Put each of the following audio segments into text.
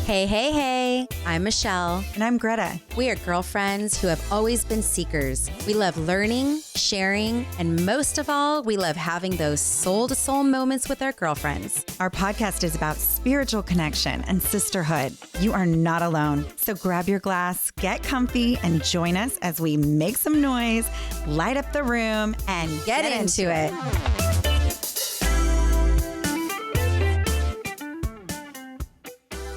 Hey, hey, hey, I'm Michelle. And I'm Gretta. We are girlfriends who have always been seekers. We love learning, sharing, and most of all, we love having those soul-to-soul moments with our girlfriends. Our podcast is about spiritual connection and sisterhood. You are not alone. So grab your glass, get comfy, and join us as we make some noise, light up the room, and Get into it.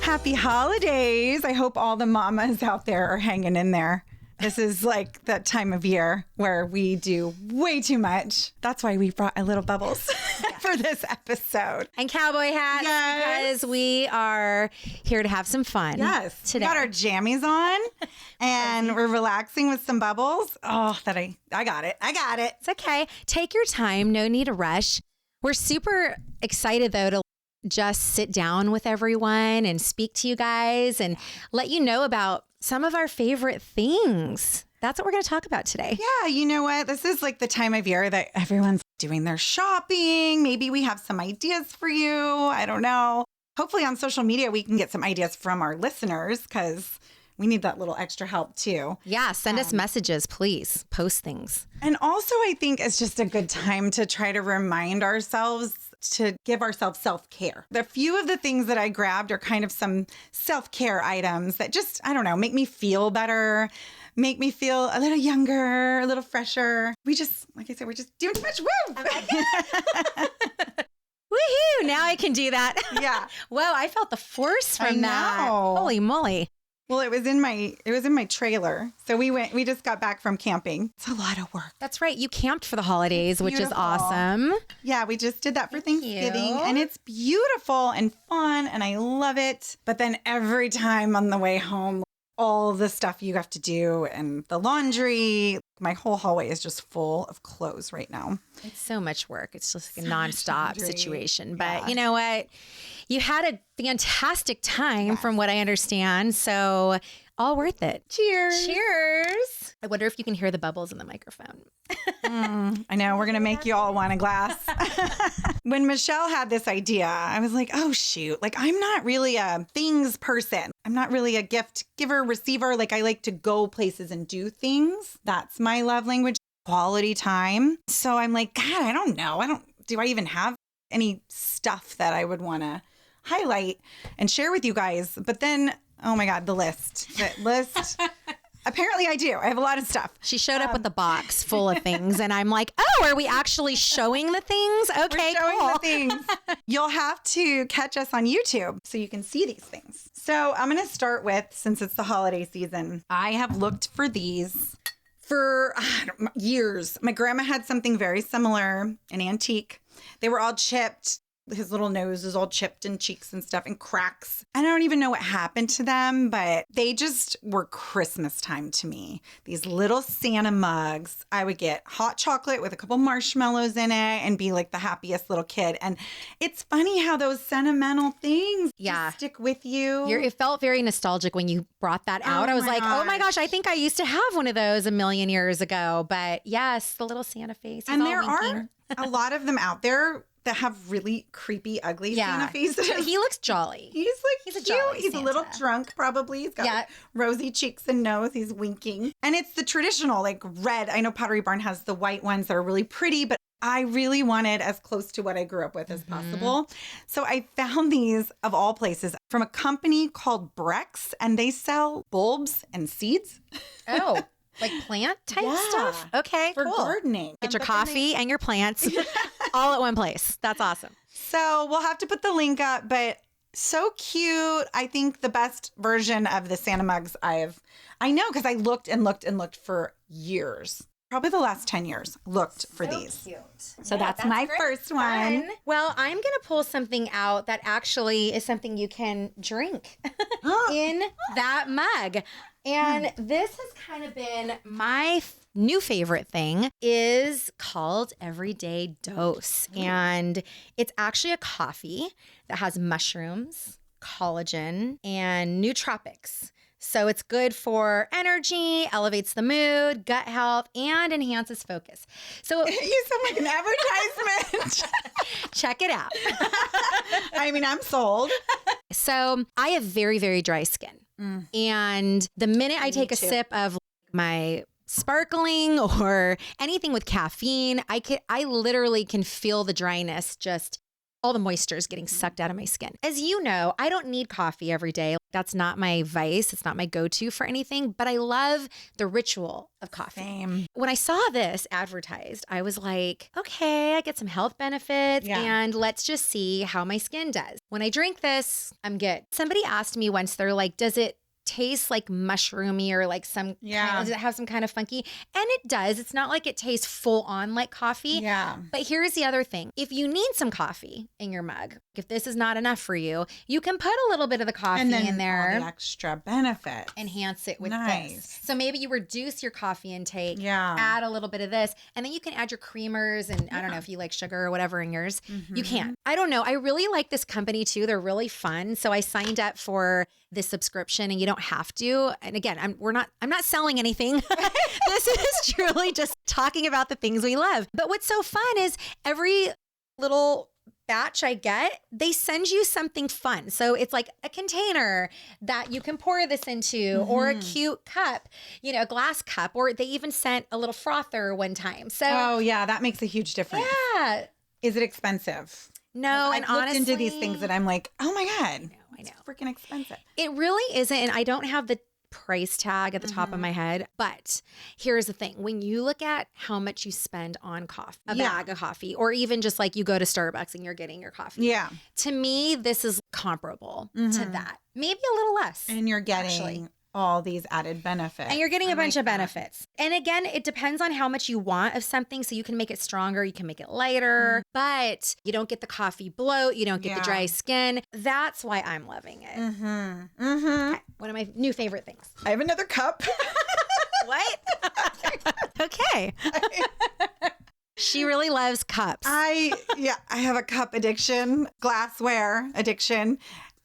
Happy holidays. I hope all the mamas out there are hanging in there. This is like that time of year where we do way too much. That's why we brought a little bubbles for this episode. And cowboy hats, because we are here to have some fun. Yes. Today. We got our jammies on and we're relaxing with some bubbles. Oh, I got it. It's okay. Take your time. No need to rush. We're super excited, though, to just sit down with everyone and speak to you guys and let you know about some of our favorite things. That's what we're going to talk about today. Yeah, you know what? This is like the time of year that everyone's doing their shopping. Maybe we have some ideas for you. I don't know. Hopefully on social media, we can get some ideas from our listeners because we need that little extra help too. Yeah, send us messages, please. Post things. And also, I think it's just a good time to try to remind ourselves to give ourselves self-care. The few of the things that I grabbed are kind of some self-care items that just, I don't know, make me feel better, make me feel a little younger, a little fresher. We just, like I said, we're just doing too much. Woo! Woohoo! Now I can do that. Yeah. Whoa, I felt the force from I that. know. Holy moly. Well, it was in my trailer. So we just got back from camping. It's a lot of work. That's right. You camped for the holidays, which is Beautiful. awesome. Yeah, we just did that for Thanksgiving you. and it's beautiful and fun and I love it. But then every time on the way home, all the stuff you have to do and the laundry, my whole hallway is just full of clothes right now. It's so much work. It's just like a So much nonstop laundry. situation. But Yeah. you know what? You had a fantastic time from what I understand. So all worth it. Cheers. Cheers. I wonder if you can hear the bubbles in the microphone. I know, we're going to make you all want a glass. When Michelle had this idea, I was like, oh, shoot. Like, I'm not really a things person. I'm not really a gift giver, receiver. Like, I like to go places and do things. That's my love language, quality time. So I'm like, God, I don't know. Do I even have any stuff that I would want to highlight and share with you guys? But then, oh my God, the list. Apparently I do. I have a lot of stuff. She showed up with a box full of things, and I'm like, oh, are we actually showing the things? Okay, We're showing cool. the things. You'll have to catch us on YouTube so you can see these things. So I'm going to start with, since it's the holiday season, I have looked for these for years. My grandma had something very similar, an antique. They were all chipped. His little nose is all chipped and cheeks and stuff and cracks. I don't even know what happened to them, but they just were Christmas time to me. These little Santa mugs. I would get hot chocolate with a couple marshmallows in it and be like the happiest little kid. And it's funny how those sentimental things just stick with you. It felt very nostalgic when you brought that out. I was like, oh my gosh, I think I used to have one of those a million years ago. But yes, the little Santa face. And there are a lot of them out there that have really creepy, ugly Santa faces. He looks jolly. He's a cute. jolly He's Santa. a little drunk, probably. He's got rosy cheeks and nose. He's winking. And it's the traditional, like red. I know Pottery Barn has the white ones that are really pretty, but I really wanted as close to what I grew up with as possible. So I found these, of all places, from a company called Brex, and they sell bulbs and seeds. Oh, like plant type stuff? Okay, for cool. gardening. Get your coffee and your plants all at one place. That's awesome. So we'll have to put the link up, but so cute. I think the best version of the Santa mugs I know because I looked and looked and looked for years. Probably the last 10 years looked for these. Cute. So that's my first one. Fun. Well, I'm going to pull something out that actually is something you can drink in that mug. And this has kind of been my new favorite thing is called Everyday Dose. And it's actually a coffee that has mushrooms, collagen, and nootropics. So it's good for energy, elevates the mood, gut health, and enhances focus. So you sound like an advertisement. check it out. I mean, I'm sold. So I have very, very dry skin. And the minute I take a sip of my sparkling or anything with caffeine, I literally can feel the dryness, just all the moisture is getting sucked out of my skin. As you know, I don't need coffee every day. That's not my vice. It's not my go-to for anything, but I love the ritual of coffee. Same. When I saw this advertised, I was like, okay, I get some health benefits and let's just see how my skin does. When I drink this, I'm good. Somebody asked me once, they're like, does it taste like mushroomy or like some kind, does it have some kind of funky? And it does. It's not like it tastes full on like coffee. Yeah. But here's the other thing. If you need some coffee in your mug, if this is not enough for you, you can put a little bit of the coffee and then in there. All the extra benefit. Enhance it with this. So maybe you reduce your coffee intake, add a little bit of this, and then you can add your creamers and I don't know if you like sugar or whatever in yours. You can. I don't know. I really like this company too. They're really fun. So I signed up for this subscription and you don't have to. And again, I'm not selling anything. This is truly just talking about the things we love. But what's so fun is every little batch I get, they send you something fun. So it's like a container that you can pour this into or a cute cup, a glass cup, or they even sent a little frother one time. So that makes a huge difference. Yeah. Is it expensive? No, and I've looked honestly, into these things that I'm like, oh my God, I know. it's freaking expensive. It really isn't. And I don't have the price tag at the top of my head. But here's the thing. When you look at how much you spend on coffee, a bag of coffee, or even just like you go to Starbucks and you're getting your coffee. Yeah. To me, this is comparable to that. Maybe a little less. And you're getting all these added benefits. And you're getting a bunch of benefits. And again, it depends on how much you want of something. So you can make it stronger, you can make it lighter, but you don't get the coffee bloat, you don't get the dry skin. That's why I'm loving it. Okay. One of my new favorite things. I have another cup. What? Okay. She really loves cups. I have a cup addiction, glassware addiction.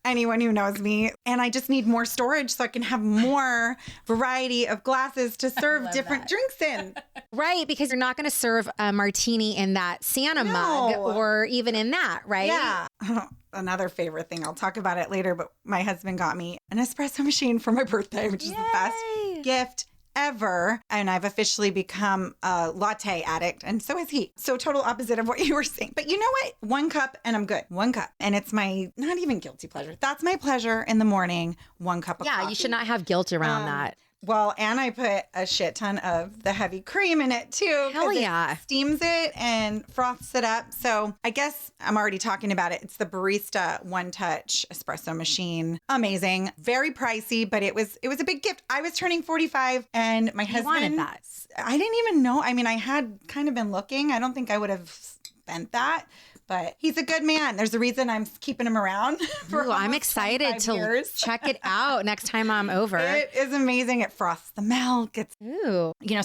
Anyone who knows me, and I just need more storage so I can have more variety of glasses to serve different drinks in. Right, because you're not going to serve a martini in that Santa mug or even in that, right? Yeah. Another favorite thing, I'll talk about it later, but my husband got me an espresso machine for my birthday, which is the best gift ever. And I've officially become a latte addict. And so is he. So total opposite of what you were saying. But you know what? 1 cup and I'm good. 1 cup. And it's my not even guilty pleasure. That's my pleasure in the morning. 1 cup of coffee. Yeah, you should not have guilt around that. Well, and I put a shit ton of the heavy cream in it too. Hell yeah. It steams it and froths it up. So I guess I'm already talking about it. It's the Barista One Touch espresso machine. Amazing. Very pricey, but it was a big gift. I was turning 45 and my husband wanted that. I didn't even know. I mean, I had kind of been looking. I don't think I would have spent that. But he's a good man. There's a reason I'm keeping him around for I'm excited to check it out next time I'm over. It is amazing. It froths the milk. It's,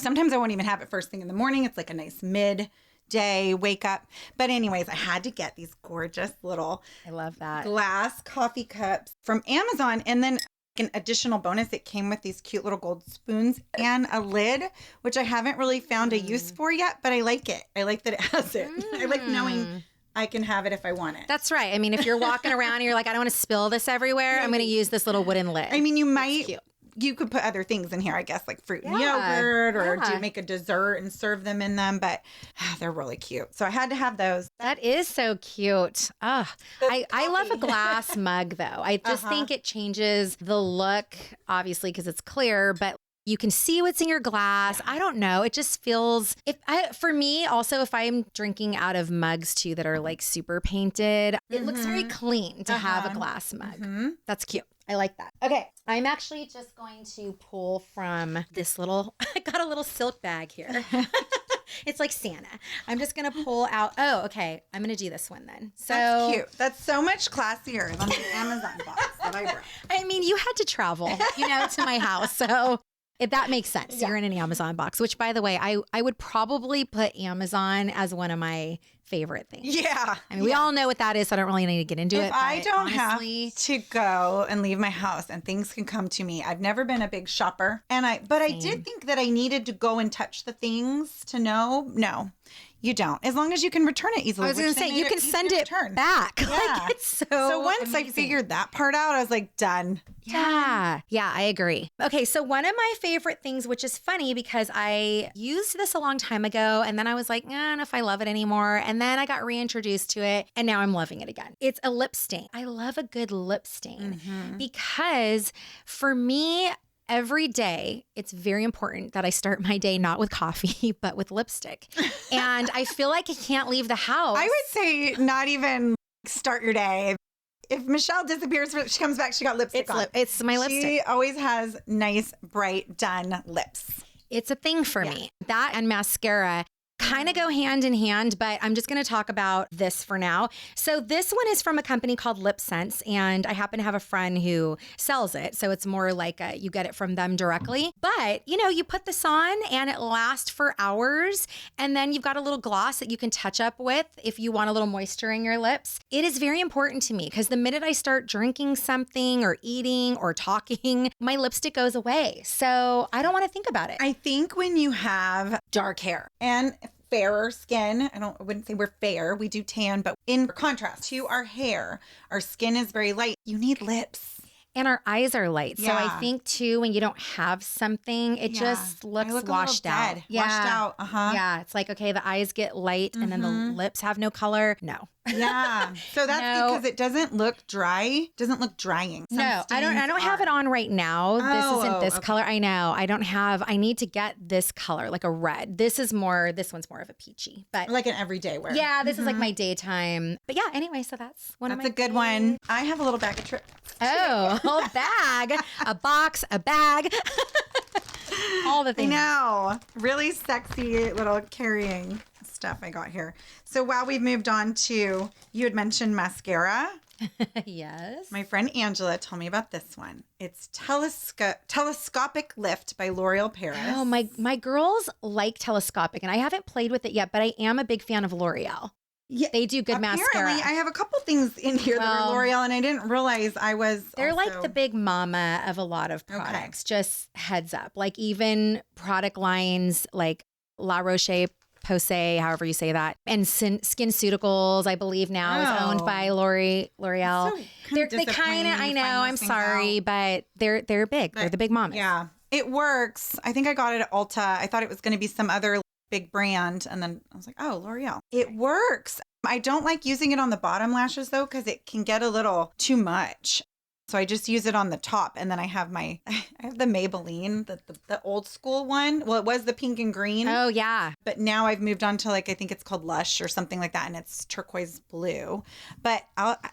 sometimes I won't even have it first thing in the morning. It's like a nice midday wake up. But anyways, I had to get these gorgeous little I love that glass coffee cups from Amazon. And then an additional bonus, it came with these cute little gold spoons and a lid, which I haven't really found a use for yet, but I like it. I like that it has it. I like knowing I can have it if I want it. That's right. I mean, if you're walking around and you're like, I don't want to spill this everywhere, I'm going to use this little wooden lid. I mean, you could put other things in here, I guess, like fruit and yogurt or make a dessert and serve them in them. But they're really cute. So I had to have those. That is so cute. I love a glass mug, though. I just think it changes the look, obviously, because it's clear, but you can see what's in your glass. I don't know. It just feels, for me, also, if I'm drinking out of mugs too that are like super painted, it looks very clean to have a glass mug. That's cute. I like that. Okay. I'm actually just going to pull from this I got a little silk bag here. It's like Santa. I'm just going to pull out. Oh, okay. I'm going to do this one then. So that's cute. That's so much classier than the Amazon box that I brought. I mean, you had to travel, to my house. So if that makes sense. You're in an Amazon box, which, by the way, I would probably put Amazon as one of my favorite things. Yeah. I mean, we all know what that is, so I don't really need to get into it. If I don't have to go and leave my house and things can come to me, I've never been a big shopper. But I did think that I needed to go and touch the things to know. No. You don't. As long as you can return it easily. I was going to say, you can send it back. Yeah. Like, it's So once amazing. I figured that part out, I was like, done. Yeah. Yeah, I agree. Okay, so one of my favorite things, which is funny because I used this a long time ago and then I was like, I don't know if I love it anymore. And then I got reintroduced to it and now I'm loving it again. It's a lip stain. I love a good lip stain because for me, every day, it's very important that I start my day not with coffee, but with lipstick. And I feel like I can't leave the house. I would say not even start your day. If Michelle disappears, she comes back, she got lipstick on. It's my lipstick. She always has nice, bright, done lips. It's a thing for me. That and mascara kind of go hand in hand, but I'm just going to talk about this for now. So this one is from a company called Lip Sense, and I happen to have a friend who sells it. So it's more like you get it from them directly. But, you put this on and it lasts for hours. And then you've got a little gloss that you can touch up with if you want a little moisture in your lips. It is very important to me because the minute I start drinking something or eating or talking, my lipstick goes away. So I don't want to think about it. I think when you have dark hair and fairer skin, I wouldn't say we're fair, we do tan, but in contrast to our hair, our skin is very light. You need lips. And our eyes are light. So I think too, when you don't have something, it just looks washed out. Dead. Washed out. Yeah. It's like, okay, the eyes get light and then the lips have no color. No. Yeah. So that's because it doesn't look dry. Doesn't look drying. No, I don't have it on right now. This isn't this color. I know. I need to get this color, like a red. This one's more of a peachy, but like an everyday wear. Yeah, this is like my daytime. But yeah, anyway, so that's one of my That's a good one. I have a little bag of tricks. Oh, a bag, a box, a bag. All the things. I know. Really sexy little carrying stuff I got here. So while we've moved on to, you had mentioned mascara. Yes. My friend Angela told me about this one. It's Telescopic Lift by L'Oreal Paris. Oh, my girls like telescopic, and I haven't played with it yet, but I am a big fan of L'Oreal. Yeah, they do good mascara. Apparently, I have a couple things in here that are L'Oreal, and I didn't realize I was. They're like the big mama of a lot of products. Okay. Just heads up, like even product lines like La Roche-Posay, however you say that, and SkinCeuticals, I believe now is owned by L'Oreal. So they kind of, I know, I'm sorry, but they're big. They're the big mamas. Yeah, it works. I think I got it at Ulta. I thought it was going to be some other big brand, and then I was like, oh, L'Oreal. It works. I don't like using it on the bottom lashes though, because it can get a little too much. So I just use it on the top, and then I have the Maybelline, the old school one. Well, it was the pink and green. Oh yeah, but now I've moved on to I think it's called Lush or something like that, and it's turquoise blue. But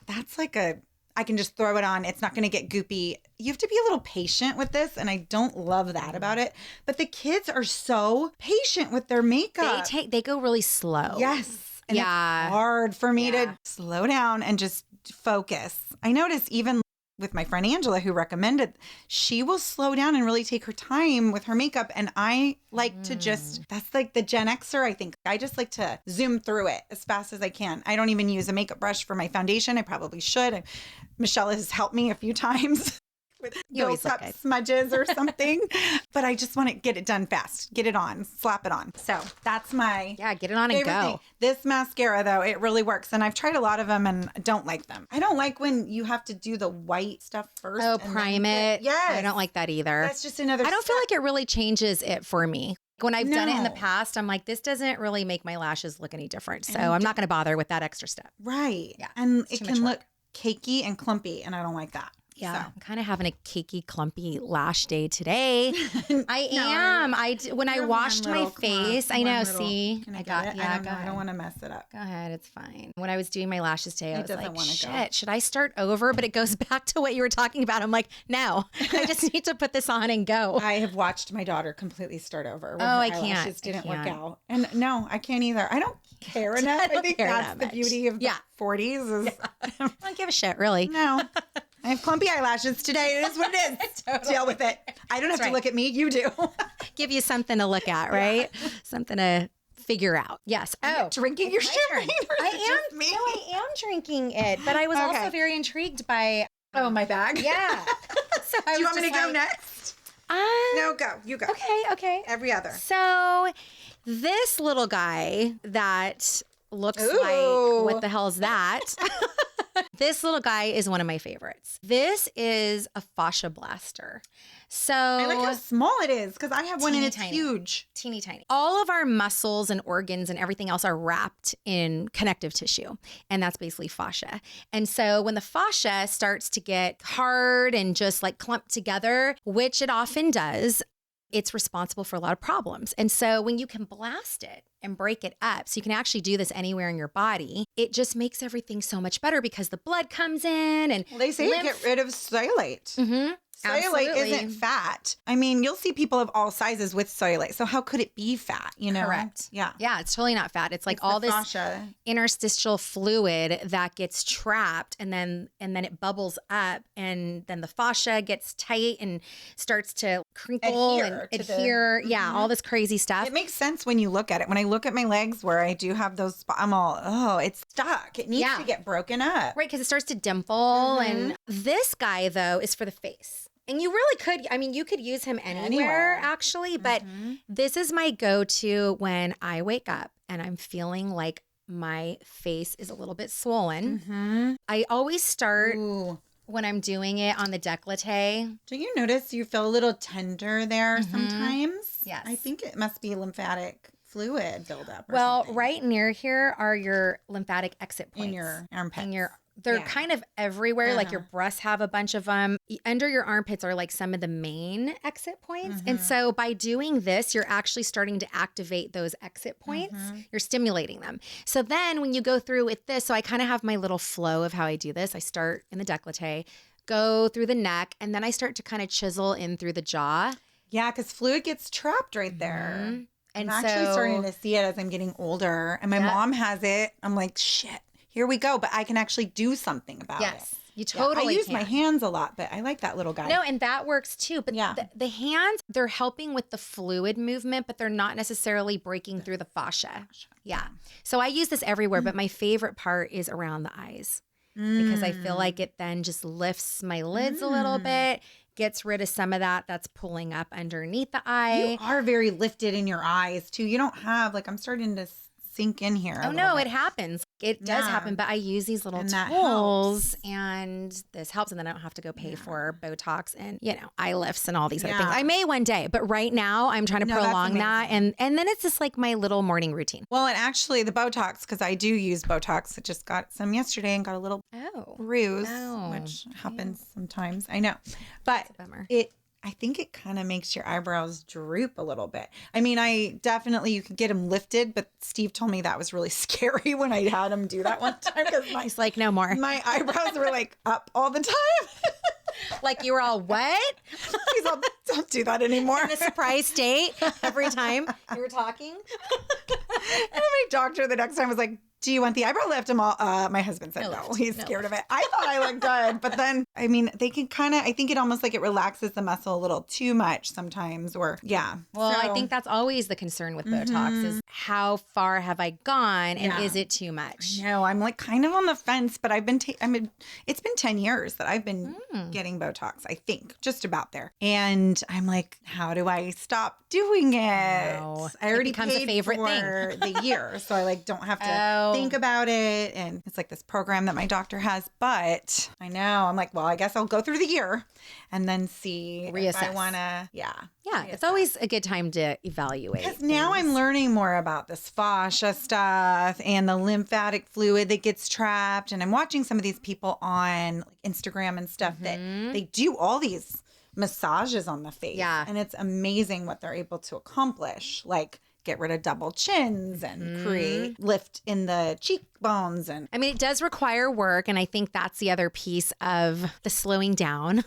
that's like I can just throw it on. It's not going to get goopy. You have to be a little patient with this, and I don't love that about it. But the kids are so patient with their makeup. They go really slow. Yes. And it's hard for me to slow down and just focus. I notice even with my friend Angela, who recommended, she will slow down and really take her time with her makeup. And I like to that's like the Gen Xer, I think. I just like to zoom through it as fast as I can. I don't even use a makeup brush for my foundation. I probably should. Michelle has helped me a few times with built up smudges or something. But I just want to get it done fast. Get it on. Slap it on. So that's my get it on and go. Thing. This mascara, though, it really works. And I've tried a lot of them and don't like them. I don't like when you have to do the white stuff first. Oh, prime it. Yes. I don't like that either. That's just another I don't feel like it really changes it for me. When I've done it in the past, I'm like, this doesn't really make my lashes look any different. So I'm not going to bother with that extra step. Right. Yeah. And it can look cakey and clumpy, and I don't like that. Yeah, so. I'm kind of having a cakey, clumpy lash day today. I am. When I washed my face, I know. See, I got it. I don't want to mess it up. Go ahead, it's fine. When I was doing my lashes today, I was like, shit, should I start over? But it goes back to what you were talking about. I'm like, no, I just need to put this on and go. I have watched my daughter completely start over. Oh, I can't. It didn't work out, and no, I can't either. I don't care enough. I think that's the beauty of the 40s. I don't give a shit, really. No. I have clumpy eyelashes today. It is what it is. Totally. Deal with it. I don't have to look at me. You do. Give you something to look at, right? Yeah. Something to figure out. Yes. Drinking your champagne. I am drinking it. But I was also very intrigued by... my bag? Yeah. So do you want me to go next? No, go. You go. Okay. Every other. So... this little guy that looks Ooh. like, what the hell is that? This little guy is one of my favorites. This is a fascia blaster. So I like how small it is because I have one and Teeny it's tiny. huge. Teeny tiny. All of our muscles and organs and everything else are wrapped in connective tissue, and that's basically fascia. And so when the fascia starts to get hard and just like clumped together, which it often does, it's responsible for a lot of problems. And so when you can blast it and break it up, so you can actually do this anywhere in your body, it just makes everything so much better because the blood comes in and Well, they say get rid of cellulite. Mm-hmm. Cellulite Absolutely. isn't fat. I mean, you'll see people of all sizes with cellulite. So how could it be fat? You know? Correct. Yeah. Yeah, it's totally not fat. It's like It's all the this fascia. interstitial fluid that gets trapped and then it bubbles up and then the fascia gets tight and starts to crinkle Adhere and to the- adhere. Yeah, all this crazy stuff. It makes sense when you look at it. When I look at my legs where I do have those spots, I'm all, oh, it's stuck. It needs Yeah. to get broken up. Right, because it starts to dimple. And this guy, though, is for the face. And you really could, I mean, you could use him anywhere. Actually. But this is my go-to when I wake up and I'm feeling like my face is a little bit swollen. I always start Ooh. when I'm doing it on the décolleté. Do you notice you feel a little tender there sometimes? Yes. I think it must be lymphatic fluid buildup. Or Well, something. right near here are your lymphatic exit points. In your armpits. They're Yeah. kind of everywhere. Like your breasts have a bunch of them. Under your armpits are like some of the main exit points. And so by doing this, you're actually starting to activate those exit points. You're stimulating them. So then when you go through with this, so I kind of have my little flow of how I do this. I start in the décolleté, go through the neck, and then I start to kind of chisel in through the jaw. Yeah, because fluid gets trapped right there. And I'm actually so starting to see it as I'm getting older. And my mom has it. I'm like, shit, here we go. But I can actually do something about it. yes, you Yeah, totally I use can. my hands a lot, but I like that little guy. No, and that works too. But Yeah. the hands, they're helping with the fluid movement, but they're not necessarily breaking through the fascia. Yeah. So I use this everywhere, but my favorite part is around the eyes because I feel like it then just lifts my lids a little bit, gets rid of some of that's pulling up underneath the eye. You are very lifted in your eyes, too. You don't have, like, I'm starting to sink in here. Oh, no, it happens. It does Yeah. happen, but I use these little And that tools and this helps. And then I don't have to go pay for Botox and, eye lifts and all these other things. Yeah. I may one day, but right now I'm trying to No, that's prolong that. And then it's just like my little morning routine. Well, and actually, the Botox, because I do use Botox. I just got some yesterday and got a little Oh, bruise, Oh, which happens sometimes. I know. But bummer. I think it kind of makes your eyebrows droop a little bit. I mean, you could get them lifted, but Steve told me that was really scary when I had him do that one time because He's like, no more. my eyebrows were like up all the time. Like you were all, what? He's all, don't do that anymore. In a surprise state every time you were talking? And my doctor the next time was like, do you want the eyebrow lift? I'm all, my husband said no. He's scared of it. I thought I looked good. But then, I mean, they can I think it almost like it relaxes the muscle a little too much sometimes or yeah. Well, I So- think that's always the concern with Botox is how far have I gone and Yeah. is it too much? No, I'm like kind of on the fence, but it's been 10 years that I've been getting Botox, I think, just about there. And I'm like, how do I stop doing it? No. I already It becomes a paid favorite for thing. the year, so I like don't have to Oh. think about it. And it's like this program that my doctor has, but I know I'm like, well, I guess I'll go through the year and then see if I Reassess. want to, yeah. Yeah, it's always a good time to evaluate. Because now I'm learning more about this fascia stuff and the lymphatic fluid that gets trapped. And I'm watching some of these people on like Instagram and stuff that they do all these massages on the face. Yeah. And it's amazing what they're able to accomplish. Like get rid of double chins and create lift in the cheekbones and I mean, it does require work. And I think that's the other piece of the slowing down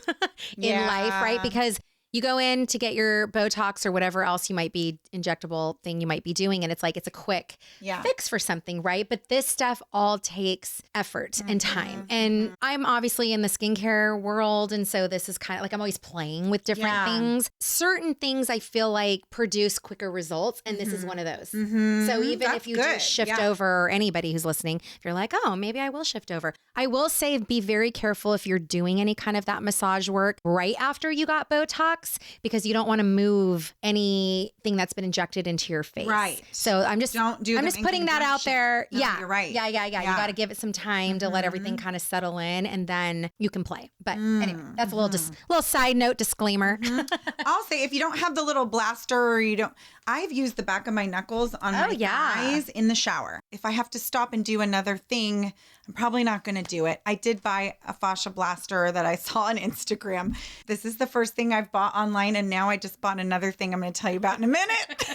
in life, right? Because you go in to get your Botox or whatever else you might be, injectable thing you might be doing. And it's like, it's a quick fix for something, right? But this stuff all takes effort and time. And I'm obviously in the skincare world. And so this is kind of like, I'm always playing with different things. Certain things I feel like produce quicker results. And this is one of those. So even That's if you good. just shift over, or anybody who's listening, if you're like, oh, maybe I will shift over. I will say be very careful if you're doing any kind of that massage work right after you got Botox. Botox because you don't want to move anything that's been injected into your face. Right. So I'm just putting that out there. No, yeah. You're right. Yeah. You got to give it some time to let everything kind of settle in, and then you can play. But anyway, that's a little side note disclaimer. I'll say if you don't have the little blaster or I've used the back of my knuckles on my thighs in the shower. If I have to stop and do another thing, I'm probably not going to do it. I did buy a fascia blaster that I saw on Instagram. This is the first thing I've bought online, and now I just bought another thing I'm going to tell you about in a minute.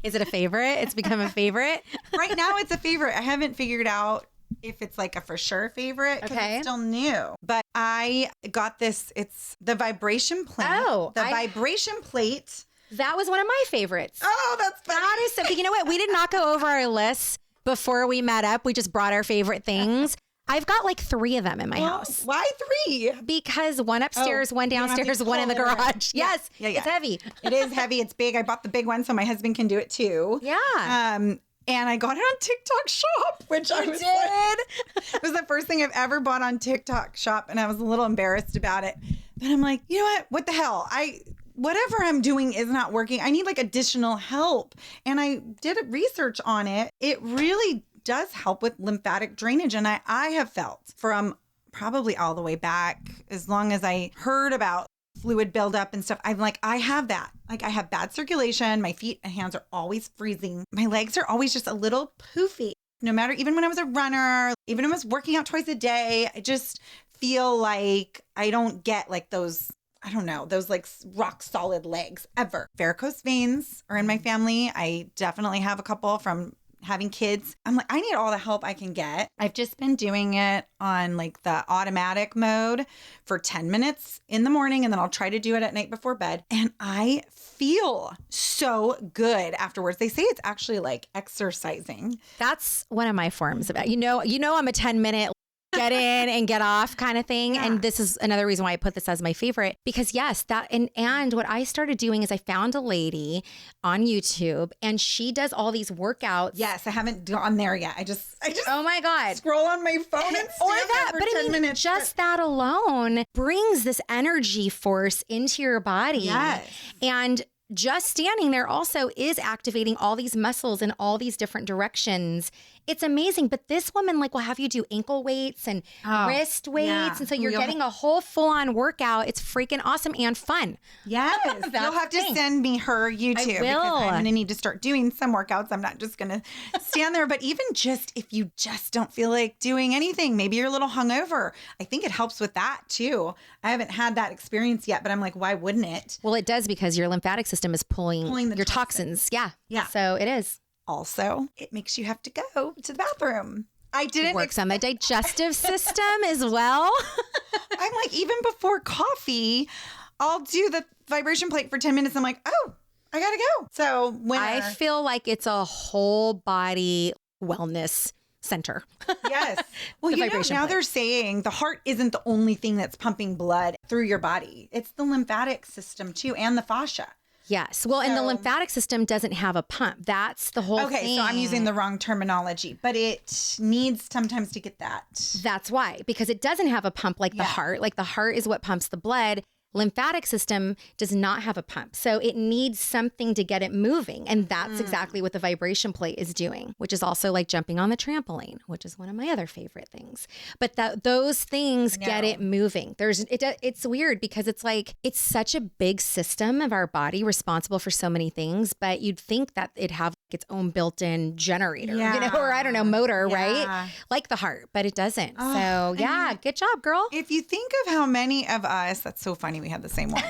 Is it a favorite? It's become a favorite? Right now it's a favorite. I haven't figured out if it's like a for sure favorite because it's still new. But I got this. It's the vibration plate. Vibration plate. That was one of my favorites. Oh, that's funny. That is something. You know what? We did not go over our lists before we met up. We just brought our favorite things. I've got like 3 of them in my house. Why 3? Because one upstairs, one downstairs, one in the garage. Yes. Yeah. It's heavy. It is heavy. It's big. I bought the big one so my husband can do it too. Yeah. And I got it on TikTok Shop, which I was it was the first thing I've ever bought on TikTok Shop, and I was a little embarrassed about it. But I'm like, you know what? What the hell? Whatever I'm doing is not working. I need like additional help. And I did a research on it. It really does help with lymphatic drainage. And I have felt from probably all the way back, as long as I heard about fluid buildup and stuff, I'm like, I have that. Like I have bad circulation. My feet and hands are always freezing. My legs are always just a little poofy. No matter, even when I was a runner, even when I was working out twice a day, I just feel like I don't get like those, I don't know, those like rock solid legs ever. Varicose veins are in my family. I definitely have a couple from having kids. I'm like, I need all the help I can get. I've just been doing it on like the automatic mode for 10 minutes in the morning, and then I'll try to do it at night before bed. And I feel so good afterwards. They say it's actually like exercising. That's one of my forms of it. You know, I'm a 10-minute get in and get off kind of thing. Yeah. And this is another reason why I put this as my favorite, because yes, that, and what I started doing is I found a lady on YouTube and she does all these workouts. Yes. I haven't gone there yet. I just, oh my God, scroll on my phone and stand there for 10 minutes. Just that alone brings this energy force into your body. Yes. And just standing there also is activating all these muscles in all these different directions. It's amazing. But this woman will have you do ankle weights and wrist weights. Yeah. And so you're getting a whole full-on workout. It's freaking awesome and fun. Yes. You'll have to send me her YouTube. I will. Because I'm going to need to start doing some workouts. I'm not just going to stand there. But even just if you just don't feel like doing anything, maybe you're a little hungover. I think it helps with that too. I haven't had that experience yet, but I'm like, why wouldn't it? Well, it does, because your lymphatic system is pulling your toxins. Yeah. So it is. Also, it makes you have to go to the bathroom. I didn't. It works on the digestive system as well. I'm like, even before coffee, I'll do the vibration plate for 10 minutes. I'm like, oh, I got to go. So when I feel like it's a whole body wellness center. Yes. Well, now they're saying the heart isn't the only thing that's pumping blood through your body. It's the lymphatic system too, and the fascia. Yes. Well, and the lymphatic system doesn't have a pump. That's the whole thing. Okay, so I'm using the wrong terminology, but it needs sometimes to get that. That's why, because it doesn't have a pump like the heart. Like the heart is what pumps the blood. Lymphatic system does not have a pump. So it needs something to get it moving. And that's exactly what the vibration plate is doing, which is also like jumping on the trampoline, which is one of my other favorite things. But those things get it moving. It's weird because it's like, it's such a big system of our body responsible for so many things, but you'd think that it'd have its own built-in generator, or I don't know, motor, right? Like the heart, but it doesn't. Good job, girl. If you think of how many of us, that's so funny, we had the same one.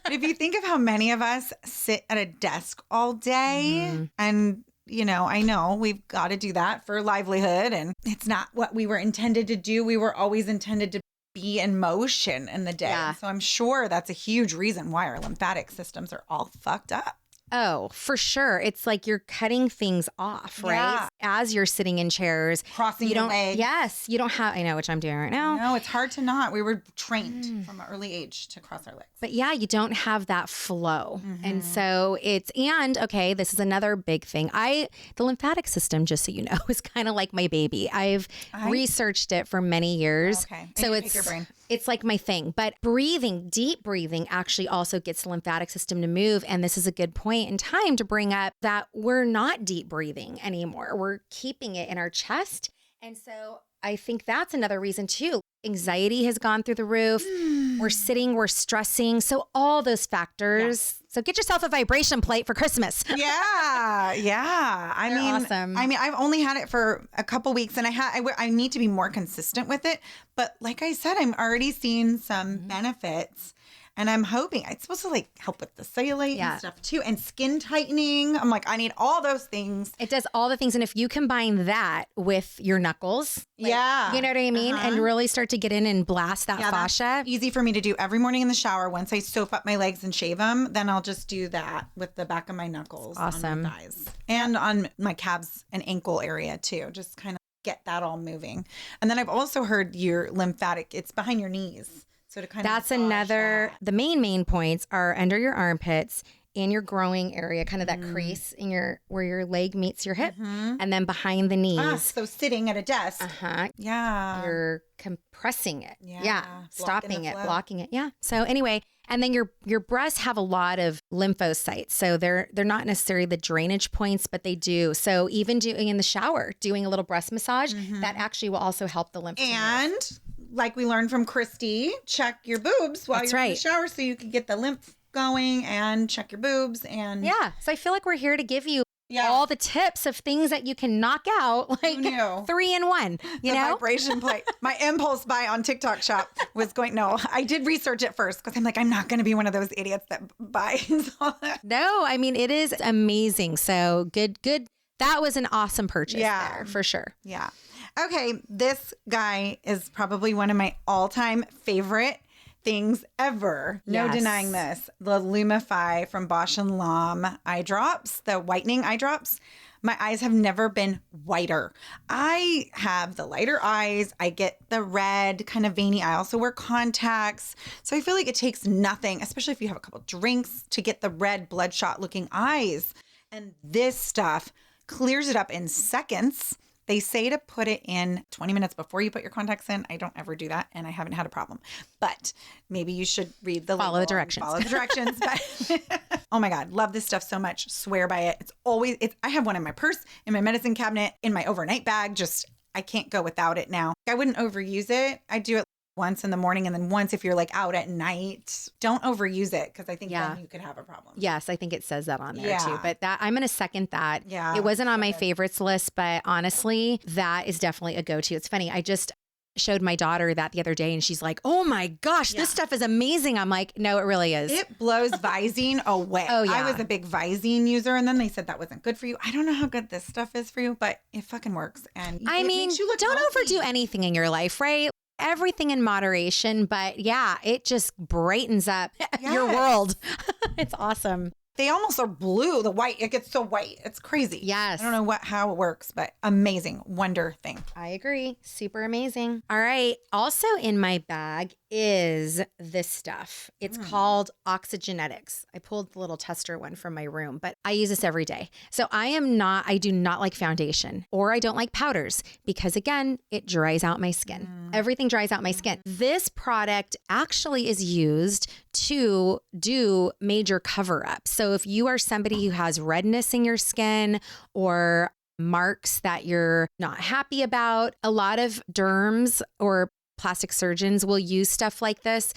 But if you think of how many of us sit at a desk all day and, I know we've got to do that for livelihood, and it's not what we were intended to do. We were always intended to be in motion in the day. Yeah. So I'm sure that's a huge reason why our lymphatic systems are all fucked up. Oh, for sure. It's like you're cutting things off, right? as you're sitting in chairs. Crossing you your don't, legs. Yes, you don't have, I know, which I'm doing right now. No, it's hard to not. We were trained from an early age to cross our legs. But yeah, you don't have that flow. And so okay, this is another big thing. The lymphatic system, just so you know, is kind of like my baby. I've researched it for many years. Okay. So Pick your brain. it's like my thing. But deep breathing actually also gets the lymphatic system to move. And this is a good point in time to bring up that we're not deep breathing anymore. We're keeping it in our chest. And so I think that's another reason too. Anxiety has gone through the roof. We're sitting, we're stressing. So all those factors. Yeah. So get yourself a vibration plate for Christmas. Yeah. They're awesome. I mean, I've only had it for a couple weeks and I need to be more consistent with it. But like I said, I'm already seeing some benefits. And I'm hoping it's supposed to like help with the cellulite and stuff too, and skin tightening. I'm like, I need all those things. It does all the things. And if you combine that with your knuckles, you know what I mean? And really start to get in and blast that fascia. That's easy for me to do every morning in the shower. Once I soap up my legs and shave them, then I'll just do that with the back of my knuckles. Awesome. On my thighs. And on my calves and ankle area too. Just kind of get that all moving. And then I've also heard your lymphatic, it's behind your knees. So to kind That's another, the main points are under your armpits, in your growing area, kind of that crease in where your leg meets your hip, and then behind the knees. So sitting at a desk. Yeah. You're compressing it. Yeah. Stopping it, flow. blocking it. Yeah. So anyway, and then your breasts have a lot of lymphocytes. So they're not necessarily the drainage points, but they do. So even doing in the shower, doing a little breast massage, that actually will also help the lymph. And like we learned from Christy, check your boobs while you're in the shower so you can get the lymph going and check your boobs. And so I feel like we're here to give you all the tips of things that you can knock out, like 3 in 1, you know? Vibration plate. My impulse buy on TikTok shop was I did research it first because I'm like, I'm not going to be one of those idiots that buys all that. No, I mean, it is amazing. So good. That was an awesome purchase there, for sure. Yeah. Okay, this guy is probably one of my all-time favorite things ever. No denying this. The Lumify from Bausch & Lomb eye drops, the whitening eye drops. My eyes have never been whiter. I have the lighter eyes. I get the red, kind of veiny. I also wear contacts. So I feel like it takes nothing, especially if you have a couple drinks, to get the red bloodshot looking eyes. And this stuff clears it up in seconds. They say to put it in 20 minutes before you put your contacts in. I don't ever do that, and I haven't had a problem. But maybe you should read the Follow the directions. But oh my God, love this stuff so much. Swear by it. I have one in my purse, in my medicine cabinet, in my overnight bag. I can't go without it now. I wouldn't overuse it. I do it once in the morning and then once if you're like out at night. Don't overuse it because I think then you could have a problem. Yes, I think it says that on there too. But I'm going to second that. Yeah. It wasn't on my favorites list, but honestly, that is definitely a go-to. It's funny. I just showed my daughter that the other day and she's like, oh my gosh, this stuff is amazing. I'm like, no, it really is. It blows Visine away. Oh, yeah. I was a big Visine user and then they said that wasn't good for you. I don't know how good this stuff is for you, but it fucking works. And I mean, don't overdo anything in your life, right? Everything in moderation, but it just brightens up your world. It's awesome. They almost are blue. The white, it gets so white. It's crazy. Yes. I don't know how it works, but amazing. Wonder thing. I agree. Super amazing. All right. Also in my bag is this stuff. It's called Oxygenetics. I pulled the little tester one from my room, but I use this every day. So I do not like foundation or I don't like powders because again, it dries out my skin. Everything dries out my skin. This product actually is used to do major cover up. So if you are somebody who has redness in your skin or marks that you're not happy about, a lot of derms or plastic surgeons will use stuff like this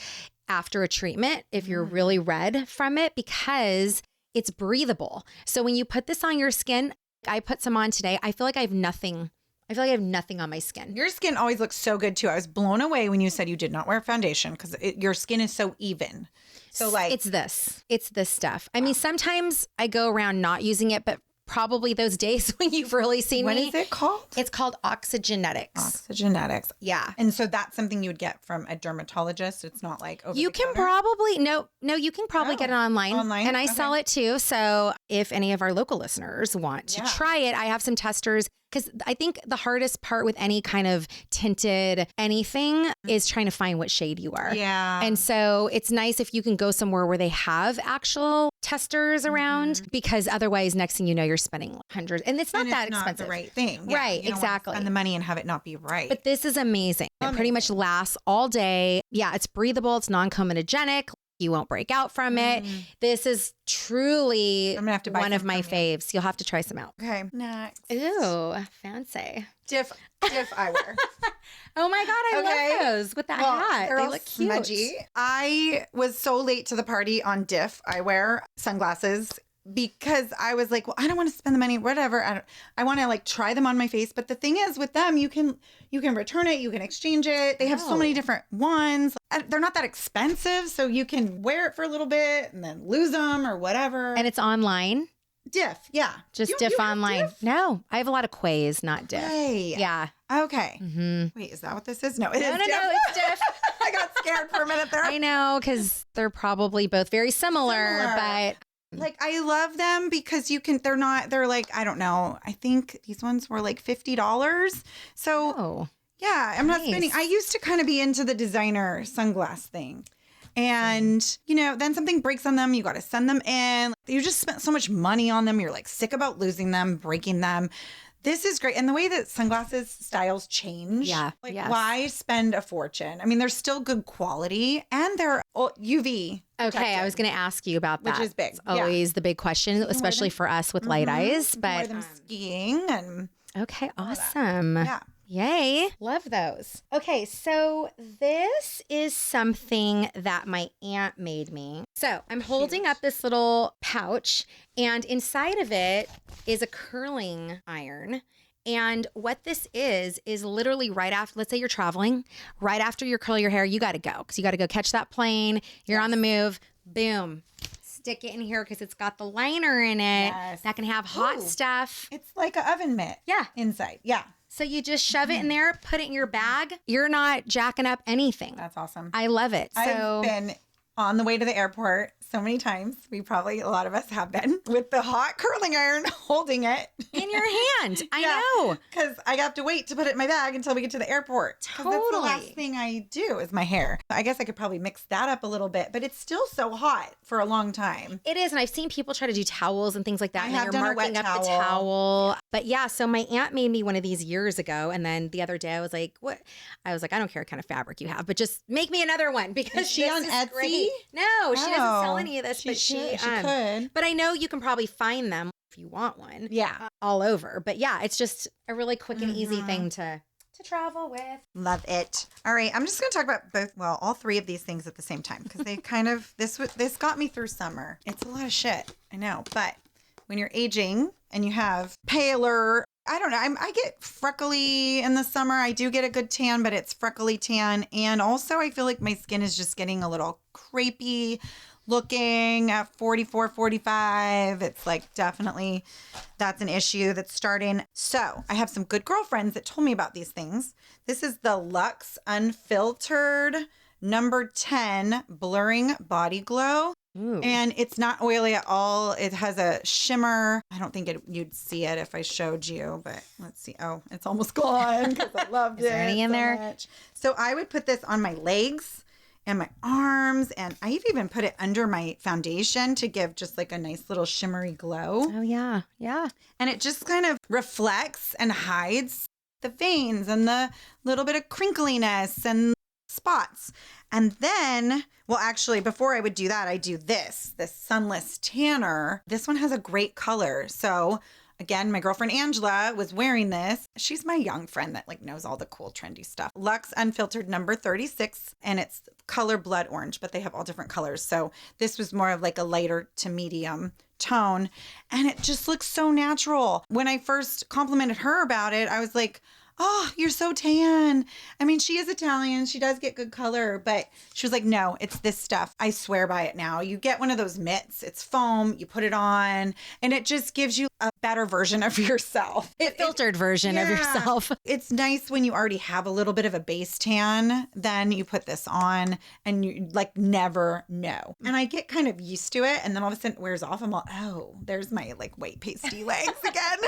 after a treatment if you're really red from it because it's breathable. So when you put this on your skin, I put some on today. I feel like I have nothing on my skin. Your skin always looks so good too. I was blown away when you said you did not wear foundation because your skin is so even. So it's this stuff. I mean, sometimes I go around not using it, but probably those days when you've really seen me. What is it called? It's called Oxygenetics. Oxygenetics. Yeah. And so that's something you would get from a dermatologist. It's not like over you can probably you can probably get it online. And I sell it too. So if any of our local listeners want to try it, I have some testers Because I think the hardest part with any kind of tinted anything is trying to find what shade you are. Yeah. And so it's nice if you can go somewhere where they have actual testers around, because otherwise, next thing you know, you're spending hundreds, and it's not And that it's not expensive. the right thing. Yeah, Right, you don't wanna exactly. spend the money and have it not be right. But this is amazing. It pretty much lasts all day. Yeah, it's breathable. It's non-comedogenic. You won't break out from it. This is truly I'm gonna have to buy one of some my from you. faves. You'll have to try some out. Okay. Next. Ooh, fancy. Diff eyewear. Oh my God, I love those with that hat. They're They all look cute. smudgy. I was so late to the party on Diff eyewear sunglasses because I was like, well, I don't want to spend the money, whatever. I want to like try them on my face. But the thing is with them, you can return it, you can exchange it. They have so many different ones. They're not that expensive, so you can wear it for a little bit and then lose them or whatever. And it's online. Diff, yeah. Just You Diff have online. Diff? No, I have a lot of Quays, not Diff. Hey. Yeah. Okay. Mm-hmm. Wait, is that what this is? No, it is No, Diff. it's Diff. I got scared for a minute there. I know, because they're probably both very similar, but Like, I love them because they're like, I don't know. I think these ones were like $50. So yeah, I'm not spending. I used to kind of be into the designer sunglass thing. And, then something breaks on them. You got to send them in. You just spent so much money on them. You're like sick about losing them, breaking them. This is great. And the way that sunglasses styles change. Yeah. Like, yes. why spend a fortune? I mean, they're still good quality and they're UV. Okay, I was going to ask you about that. Which is big. It's always the big question, especially for us with light eyes. Wear But them skiing and okay, awesome. yeah. Yay. Love those. Okay, so this is something that my aunt made me. So I'm holding up this little pouch, and inside of it is a curling iron. And what this is literally right after, let's say you're traveling, right after you curl your hair, you got to go because you got to go catch that plane. You're on the move. Boom. Stick it in here because it's got the liner in it that can have hot stuff. It's like an oven mitt. Yeah. Inside. Yeah. So you just shove it in there, put it in your bag. You're not jacking up anything. That's awesome. I love it. So I've been on the way to the airport so many times. A lot of us have been with the hot curling iron holding it in your hand. I know. Because I have to wait to put it in my bag until we get to the airport. Totally. That's the last thing I do is my hair. I guess I could probably mix that up a little bit, but it's still so hot for a long time. It is. And I've seen people try to do towels and things like that. I And have you're done a marking wet up the towel. towel. But yeah, so my aunt made me one of these years ago. And then the other day I was like, what? I was like, I don't care what kind of fabric you have, but just make me another one because Is she this on is Etsy? great. No, she doesn't sell Oh. any of this, but she could. But I know you can probably find them if you want one. Yeah. All over. But yeah, it's just a really quick and easy thing to travel with. Love it. All right, I'm just going to talk about all three of these things at the same time because they kind of this got me through summer. It's a lot of shit, I know, but when you're aging and you have paler, I don't know, I get freckly in the summer. I do get a good tan, but it's freckly tan, and also I feel like my skin is just getting a little crepey looking at 44, 45. It's like definitely that's an issue that's starting. So I have some good girlfriends that told me about these things. This is the Luxe Unfiltered number 10 Blurring Body Glow. Ooh. And it's not oily at all. It has a shimmer. I don't think you'd see it if I showed you, but let's see. Oh, it's almost gone because I loved it. Is there any in there? Much. So I would put this on my legs and my arms, and I've even put it under my foundation to give just like a nice little shimmery glow. Oh, yeah. Yeah. And it just kind of reflects and hides the veins and the little bit of crinkliness and spots. And then, well, actually, before I would do that, I do this Sunless Tanner. This one has a great color. So again, my girlfriend Angela was wearing this. She's my young friend that like knows all the cool trendy stuff. Luxe Unfiltered number 36, and it's color blood orange, but they have all different colors. So this was more of like a lighter to medium tone, and it just looks so natural. When I first complimented her about it, I was like, oh, you're so tan. I mean, she is Italian. She does get good color, but she was like, no, it's this stuff. I swear by it now. You get one of those mitts. It's foam. You put it on and it just gives you a better version of yourself. Filtered version of yourself. It's nice when you already have a little bit of a base tan, then you put this on and you like never know. And I get kind of used to it, and then all of a sudden it wears off. I'm like, oh, there's my like white pasty legs again.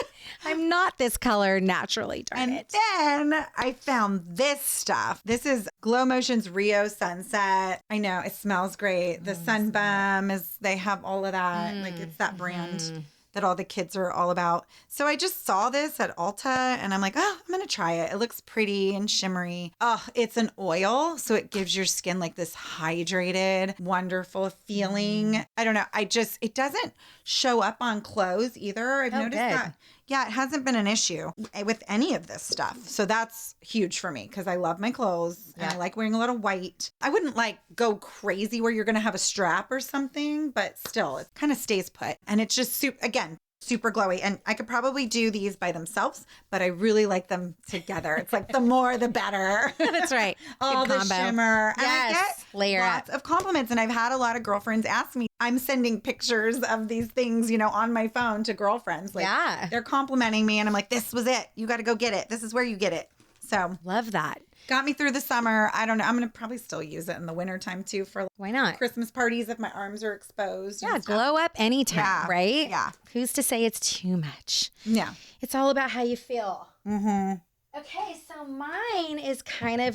I'm not this color naturally, darn and it. Then I found this stuff. This is Glow Motion's Rio Sunset. I know it smells great. The Sun Bum is, they have all of that. Like it's that brand that all the kids are all about. So I just saw this at Ulta and I'm like, oh, I'm going to try it. It looks pretty and shimmery. Oh, it's an oil. So it gives your skin like this hydrated, wonderful feeling. I don't know. It doesn't show up on clothes either. I've noticed that. Yeah, it hasn't been an issue with any of this stuff. So that's huge for me because I love my clothes and I like wearing a lot of white. I wouldn't like go crazy where you're going to have a strap or something, but still it kind of stays put. And it's just super glowy. And I could probably do these by themselves, but I really like them together. It's like the more, the better. That's right. All the shimmer. Yes. And I get lots of compliments. And I've had a lot of girlfriends ask me, I'm sending pictures of these things, on my phone to girlfriends. Like, they're complimenting me. And I'm like, this was it. You got to go get it. This is where you get it. So love that. Got me through the summer. I don't know. I'm going to probably still use it in the wintertime too for why not Christmas parties if my arms are exposed. Yeah, glow up anytime, right? Yeah. Who's to say it's too much? Yeah. It's all about how you feel. Mm-hmm. Okay, so mine is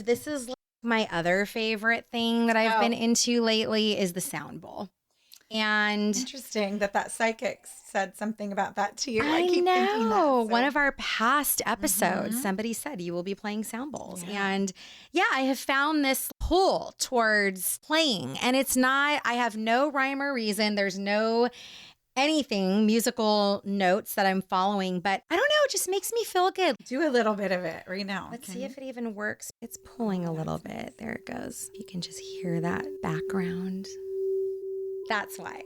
this is like my other favorite thing that I've been into lately is the sound bowl. And interesting that psychic said something about that to you. I keep know. Thinking that, so. One of our past episodes, somebody said you will be playing sound bowls. Yeah. And I have found this pull towards playing. And it's not, I have no rhyme or reason. There's no anything, musical notes that I'm following. But I don't know, it just makes me feel good. Do a little bit of it right now. Let's see if it even works. It's pulling a little bit. There it goes. You can just hear that background. That's why.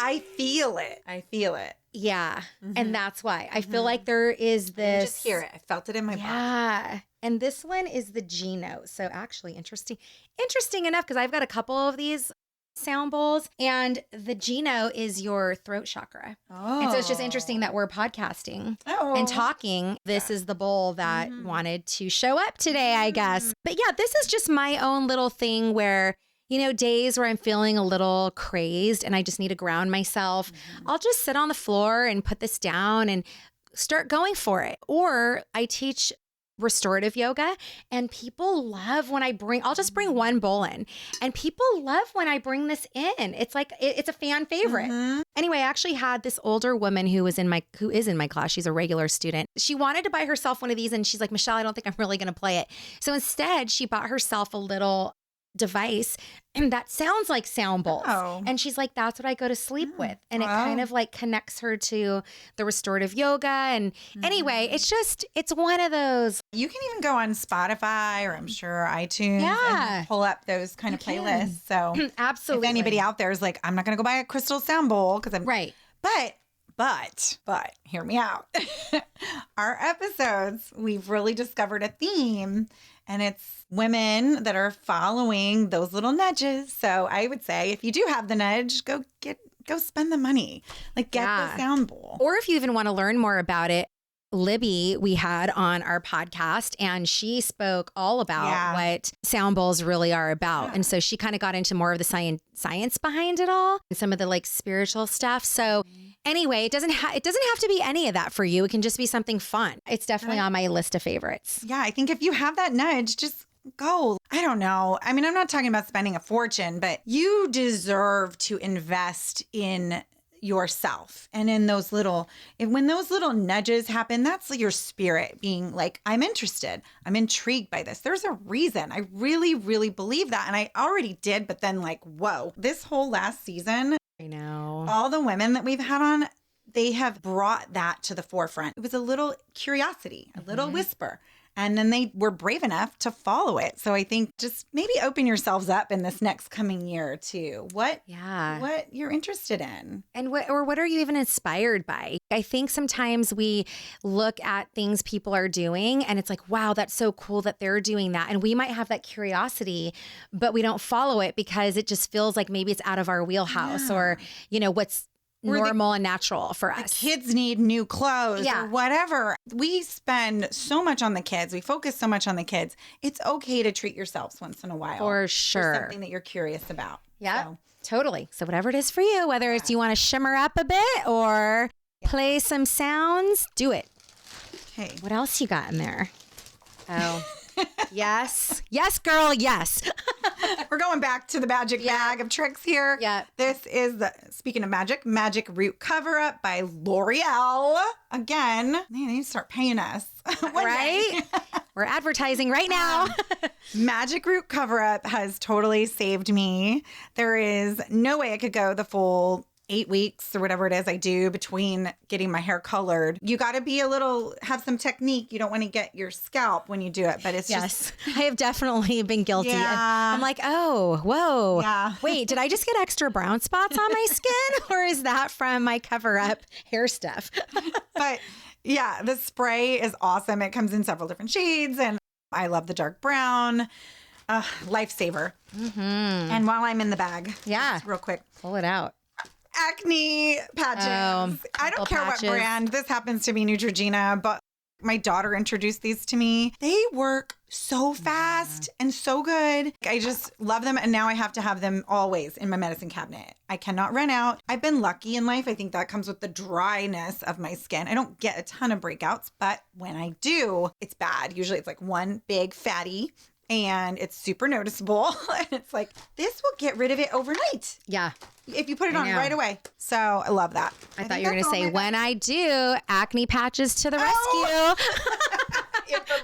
I feel it. Yeah. Mm-hmm. And that's why. I feel like there is this. I just hear it. I felt it in my body. Yeah. And this one is the G note. So actually interesting enough because I've got a couple of these sound bowls and the G note is your throat chakra. Oh. And so it's just interesting that we're podcasting and talking. This is the bowl that wanted to show up today, I guess. But yeah, this is just my own little thing where days where I'm feeling a little crazed and I just need to ground myself, I'll just sit on the floor and put this down and start going for it. Or I teach restorative yoga and people love when I'll just bring one bowl in and people love when I bring this in. It's like, it's a fan favorite. Anyway, I actually had this older woman who is in my class. She's a regular student. She wanted to buy herself one of these and she's like, Michelle, I don't think I'm really going to play it. So instead she bought herself a little device and that sounds like sound bowls. And she's like, that's what I go to sleep with. And it kind of like connects her to the restorative yoga. And anyway, it's one of those. You can even go on Spotify or I'm sure iTunes and pull up those kind of playlists. So absolutely. If anybody out there is like, I'm not going to go buy a crystal sound bowl because I'm right. But hear me out. Our episodes, we've really discovered a theme and it's women that are following those little nudges. So I would say if you do have the nudge, go spend the money. Like get the sound bowl. Or if you even want to learn more about it, Libby, we had on our podcast and she spoke all about what sound bowls really are about. And so she kind of got into more of the science behind it all and some of the like spiritual stuff. So anyway, it doesn't have to be any of that for you. It can just be something fun. It's definitely on my list of favorites. Yeah, I think if you have that nudge, just go. I don't know. I mean, I'm not talking about spending a fortune, but you deserve to invest in yourself and in those when those little nudges happen, that's your spirit being like, I'm interested. I'm intrigued by this. There's a reason. I really, really believe that. And I already did, but then like, whoa, this whole last season, I know all the women that we've had on, they have brought that to the forefront. It was a little curiosity, a little whisper. And then they were brave enough to follow it. So I think just maybe open yourselves up in this next coming year to what you're interested in. And what are you even inspired by? I think sometimes we look at things people are doing and it's like, wow, that's so cool that they're doing that. And we might have that curiosity, but we don't follow it because it just feels like maybe it's out of our wheelhouse or, what's normal and natural for us. Kids need new clothes or whatever. We spend so much on the kids. We focus so much on the kids. It's okay to treat yourselves once in a while. For sure. For something that you're curious about. Yeah, totally. So whatever it is for you, whether it's you want to shimmer up a bit or play some sounds, do it. Okay. What else you got in there? Oh, yes. Yes, girl. Yes. We're going back to the magic bag of tricks here. Yeah. This is speaking of magic root cover up by L'Oreal. Again, man, they need to start paying us. Right? We're advertising right now. Magic root cover up has totally saved me. There is no way I could go the full 8 weeks or whatever it is I do between getting my hair colored. You got to have some technique. You don't want to get your scalp when you do it, but it's just. I have definitely been guilty. Yeah. I'm like, oh, whoa. Yeah. Wait, did I just get extra brown spots on my skin? Or is that from my cover up hair stuff? But yeah, the spray is awesome. It comes in several different shades and I love the dark brown. Lifesaver. Mm-hmm. And while I'm in the bag, just real quick. Pull it out. Acne patches. I don't care what brand. This happens to be Neutrogena, but my daughter introduced these to me. They work so fast and so good. I just love them. And now I have to have them always in my medicine cabinet. I cannot run out. I've been lucky in life. I think that comes with the dryness of my skin. I don't get a ton of breakouts, but when I do, it's bad. Usually it's like one big fatty and it's super noticeable. And it's like, this will get rid of it overnight. Yeah. If you put it on right away. So I love that. I thought you were going to say, when I do, acne patches to the rescue.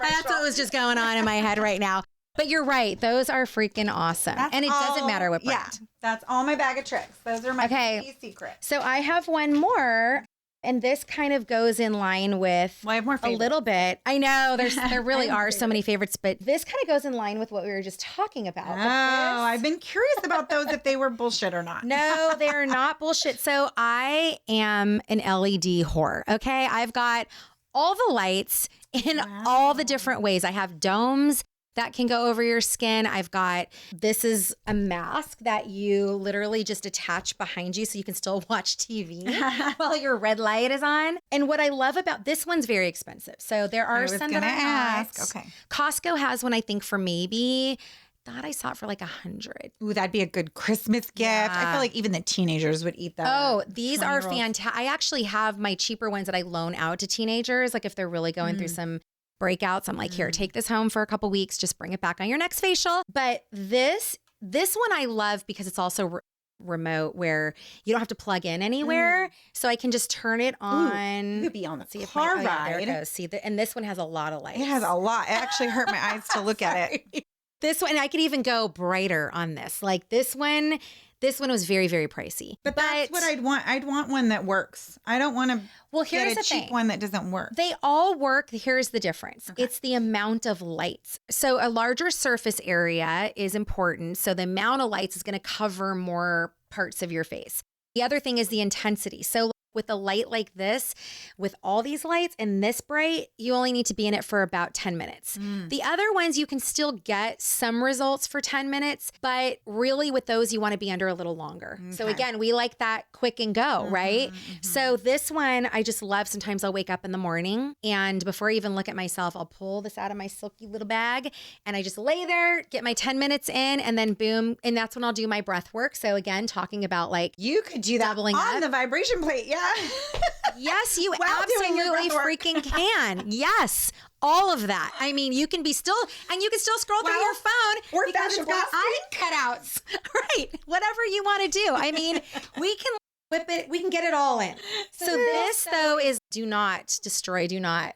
That's what was just going on in my head right now. But you're right. Those are freaking awesome. And it doesn't matter what brand. Yeah, that's all my bag of tricks. Those are my key secrets. So I have one more. And this kind of goes in line with I have more favorites. A little bit. I know there really are so many favorites, but this kind of goes in line with what we were just talking about. Oh, I've been curious about those if they were bullshit or not. No, they are not bullshit. So I am an LED whore. Okay. I've got all the lights in all the different ways. I have domes that can go over your skin. This is a mask that you literally just attach behind you so you can still watch TV while your red light is on. And what I love about this one's very expensive. So there are some that are not. Okay. Costco has one, I think, for maybe, I saw it for like $100. Ooh, that'd be a good Christmas gift. I feel like even the teenagers would eat that. Oh, these are fantastic. I actually have my cheaper ones that I loan out to teenagers. Like if they're really going through some breakouts, I'm like, here, take this home for a couple weeks. Just bring it back on your next facial. But this one I love because it's also remote where you don't have to plug in anywhere. So I can just turn it on. You could be on the car ride. There it goes. See, and this one has a lot of lights. It has a lot. It actually hurt my eyes to look at it. This one, I could even go brighter on this. Like this one was very, very pricey. But that's what I'd want. I'd want one that works. I don't want to get a cheap one that doesn't work. They all work. Here's the difference. Okay. It's the amount of lights. So a larger surface area is important. So the amount of lights is going to cover more parts of your face. The other thing is the intensity. So with a light like this, with all these lights and this bright, you only need to be in it for about 10 minutes. The other ones, you can still get some results for 10 minutes, but really with those, you want to be under a little longer. Okay. So again, we like that quick and go, right? So this one, I just love. Sometimes I'll wake up in the morning and before I even look at myself, I'll pull this out of my silky little bag and I just lay there, get my 10 minutes in and then boom. And that's when I'll do my breath work. So again, talking about like, you could do that on the vibration plate. Yeah. Yes, you absolutely freaking can. Yes. All of that. I mean, you can scroll through your phone or fashion plastic eye cutouts. Right. Whatever you want to do. I mean, we can whip it. We can get it all in. So this though is do not destroy. Do not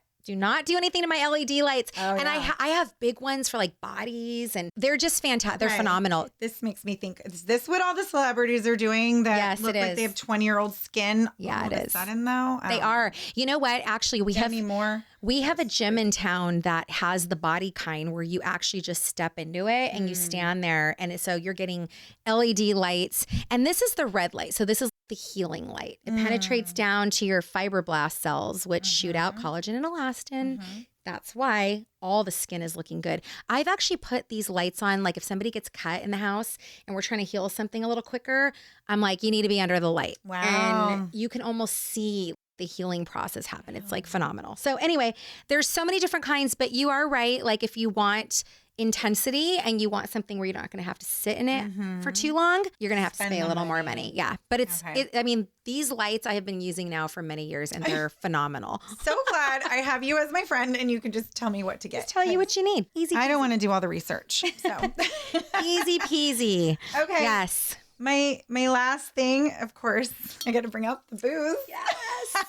do anything to my LED lights. Oh, and I have big ones for like bodies and they're just fantastic. They're phenomenal. This makes me think, is this what all the celebrities are doing that look like they have 20-year-old skin? Yeah, it is. Sudden though? They are. You know what? Actually, we have Demi Moore. We have a gym in town that has the body kind where you actually just step into it and you stand there. And so you're getting LED lights. And this is the red light. So this is the healing light. It penetrates down to your fibroblast cells, which shoot out collagen and elastin. That's why all the skin is looking good. I've actually put these lights on, like if somebody gets cut in the house and we're trying to heal something a little quicker, I'm like, you need to be under the light. Wow. And you can almost see the healing process happen. It's like phenomenal. So anyway, there's so many different kinds, but you are right. Like if you want intensity and you want something where you're not going to have to sit in it for too long, you're going to have to pay a little more money. Yeah. But I mean, these lights I have been using now for many years and they're phenomenal. So glad I have you as my friend and you can just tell me what to get. Just tell you what you need. Easy peasy. I don't want to do all the research. So easy peasy. Okay. Yes. My last thing, of course, I got to bring out the booze. Yes.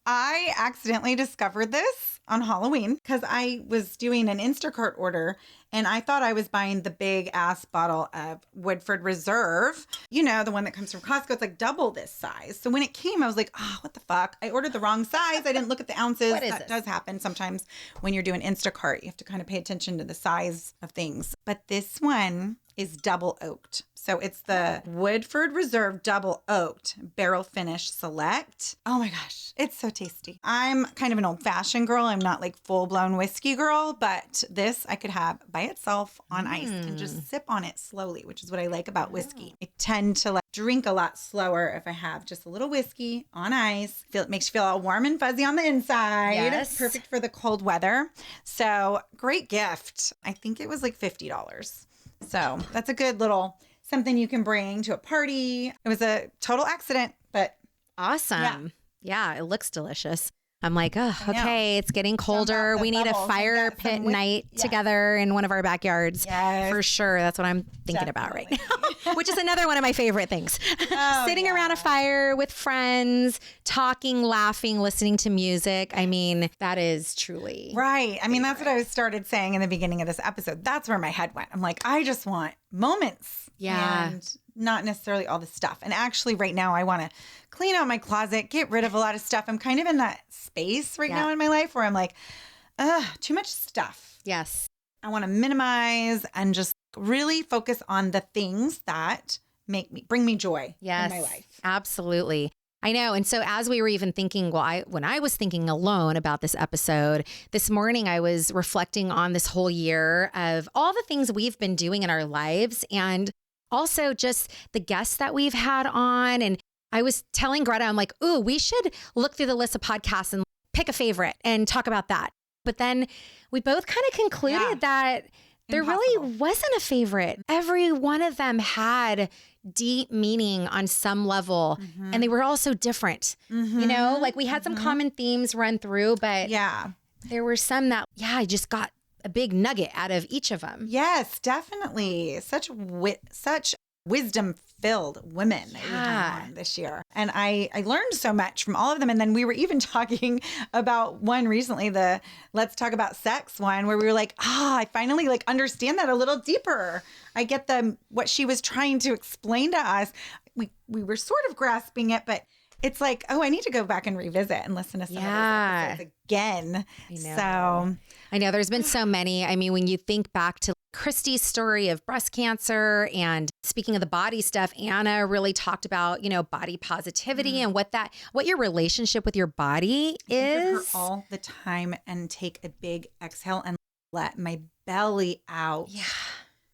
I accidentally discovered this on Halloween because I was doing an Instacart order and I thought I was buying the big ass bottle of Woodford Reserve. You know, the one that comes from Costco. It's like double this size. So when it came, I was like, oh, what the fuck? I ordered the wrong size. I didn't look at the ounces. That does happen sometimes when you're doing Instacart. You have to kind of pay attention to the size of things. But this one is double oaked. So it's the Woodford Reserve Double Oaked Barrel Finish Select. Oh my gosh, it's so tasty. I'm kind of an old-fashioned girl. I'm not like full-blown whiskey girl, but this I could have by itself on ice and just sip on it slowly, which is what I like about whiskey. I tend to like drink a lot slower if I have just a little whiskey on ice. It makes you feel all warm and fuzzy on the inside. Yes. Perfect for the cold weather. So great gift. I think it was like $50. So that's a good little something you can bring to a party. It was a total accident, but awesome. Yeah, it looks delicious. I'm like, oh, okay, it's getting colder. We need a fire pit night together in one of our backyards. Yes. For sure. That's what I'm thinking about right now, which is another one of my favorite things. Sitting around a fire with friends, talking, laughing, listening to music. I mean, that is truly. Right. I mean, that's what I started saying in the beginning of this episode. That's where my head went. I'm like, I just want moments. Yeah. And not necessarily all the stuff. And actually right now I want to clean out my closet, get rid of a lot of stuff. I'm kind of in that space right now in my life where I'm like, too much stuff. Yes. I want to minimize and just really focus on the things that bring me joy in my life. Absolutely. I know. And so as we were even thinking, when I was thinking alone about this episode, this morning I was reflecting on this whole year of all the things we've been doing in our lives and also just the guests that we've had on. And I was telling Greta, I'm like, ooh, we should look through the list of podcasts and pick a favorite and talk about that. But then we both kind of concluded that there really wasn't a favorite. Every one of them had deep meaning on some level. And they were all so different. You know, like we had some common themes run through, but there were some that, I just got a big nugget out of each of them. Yes, definitely. Such wisdom-filled women that we had on this year. And I learned so much from all of them. And then we were even talking about one recently, the Let's Talk About Sex one, where we were like, I finally like understand that a little deeper. I get what she was trying to explain to us. We were sort of grasping it, but it's like, I need to go back and revisit and listen to some of those episodes again. I know there's been so many. I mean, when you think back to Christy's story of breast cancer and speaking of the body stuff, Anna really talked about, body positivity and what your relationship with your body is. I think of her all the time and take a big exhale and let my belly out. Yeah.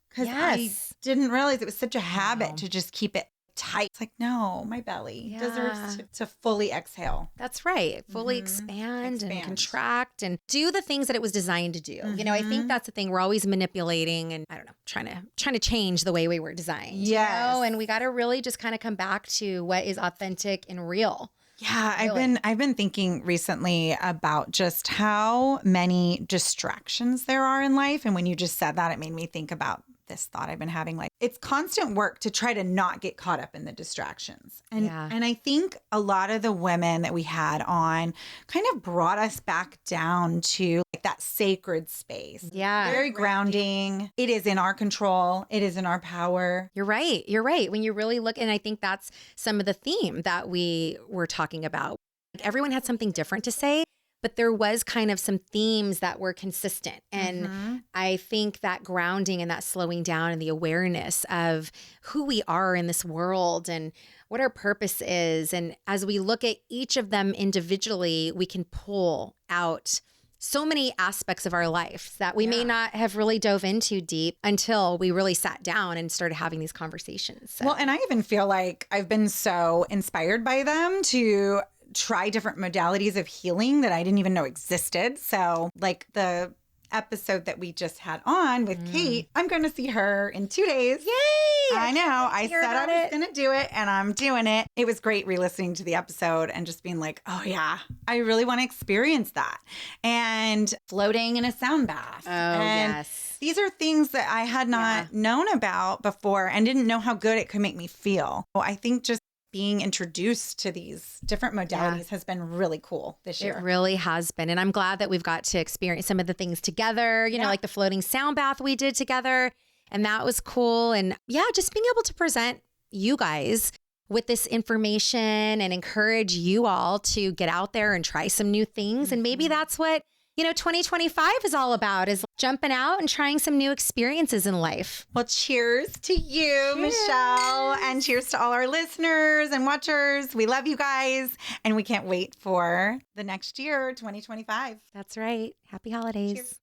Because I didn't realize it was such a habit to just keep it tight. It's like, no, my belly deserves to fully exhale. That's right. Fully expand and contract and do the things that it was designed to do. I think that's the thing. We're always manipulating and I don't know, trying to change the way we were designed. Yes. And we got to really just kind of come back to what is authentic and real. Yeah, I've been thinking recently about just how many distractions there are in life. And when you just said that, it made me think about this thought I've been having. Like, it's constant work to try to not get caught up in the distractions. And I think a lot of the women that we had on kind of brought us back down to like that sacred space. Yeah. Very grounding. It is in our control. It is in our power. You're right. When you really look, and I think that's some of the theme that we were talking about. Everyone had something different to say, but there was kind of some themes that were consistent. And I think that grounding and that slowing down and the awareness of who we are in this world and what our purpose is. And as we look at each of them individually, we can pull out so many aspects of our life that we may not have really dove into deep until we really sat down and started having these conversations. So. Well, and I even feel like I've been so inspired by them to try different modalities of healing that I didn't even know existed. So like the episode that we just had on with Kate, I'm going to see her in 2 days. Yay! I know. I said I was going to do it and I'm doing it. It was great re-listening to the episode and just being like, oh yeah, I really want to experience that. And floating in a sound bath. Oh, and yes. These are things that I had not known about before and didn't know how good it could make me feel. Well, I think just being introduced to these different modalities has been really cool this year. It really has been. And I'm glad that we've got to experience some of the things together, you know, like the floating sound bath we did together. And that was cool. And just being able to present you guys with this information and encourage you all to get out there and try some new things. And maybe that's what, 2025 is all about, is jumping out and trying some new experiences in life. Well, cheers to you, Michelle, and cheers to all our listeners and watchers. We love you guys, and we can't wait for the next year, 2025. That's right. Happy holidays. Cheers.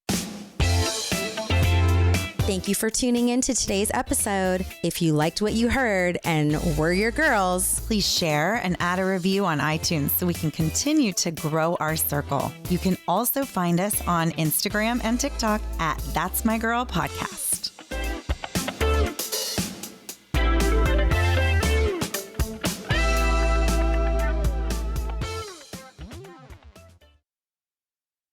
Thank you for tuning in to today's episode. If you liked what you heard and we're your girls, please share and add a review on iTunes so we can continue to grow our circle. You can also find us on Instagram and TikTok at That's My Girl Podcast.